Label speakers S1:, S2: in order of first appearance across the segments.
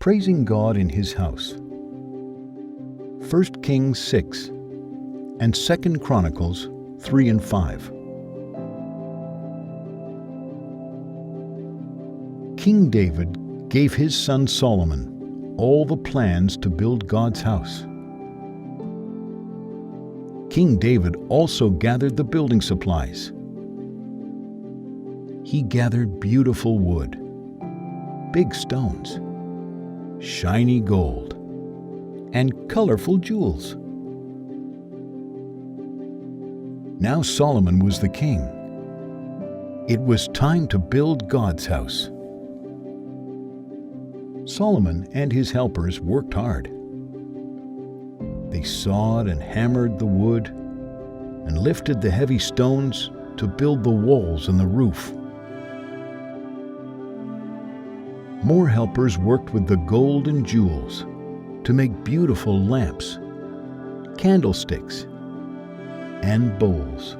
S1: Praising God in His house. 1 Kings 6 and 2 Chronicles 3 and 5. King David gave his son Solomon all the plans to build God's house. King David also gathered the building supplies. He gathered beautiful wood, big stones, shiny gold, and colorful jewels. Now Solomon was the king. It was time to build God's house. Solomon and his helpers worked hard. They sawed and hammered the wood and lifted the heavy stones to build the walls and the roof. More helpers worked with the gold and jewels to make beautiful lamps, candlesticks, and bowls.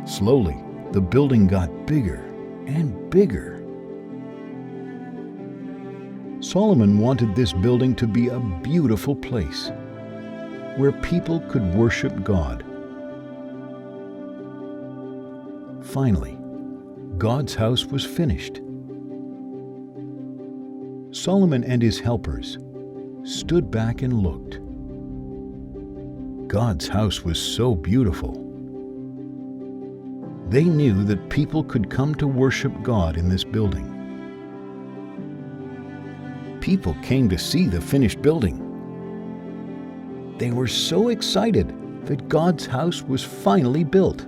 S1: Slowly, the building got bigger and bigger. Solomon wanted this building to be a beautiful place where people could worship God. Finally, God's house was finished. Solomon and his helpers stood back and looked. God's house was so beautiful. They knew that people could come to worship God in this building. People came to see the finished building. They were so excited that God's house was finally built.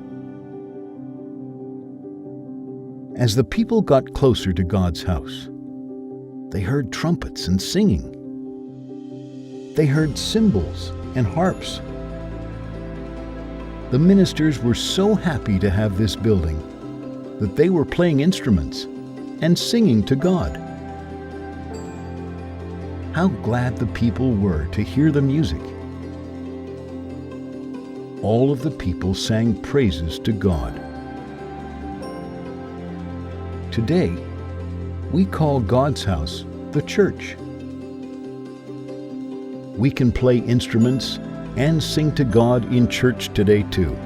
S1: As the people got closer to God's house, they heard trumpets and singing. They heard cymbals and harps. The ministers were so happy to have this building that they were playing instruments and singing to God. How glad the people were to hear the music. All of the people sang praises to God. Today, we call God's house the church. We can play instruments and sing to God in church today too.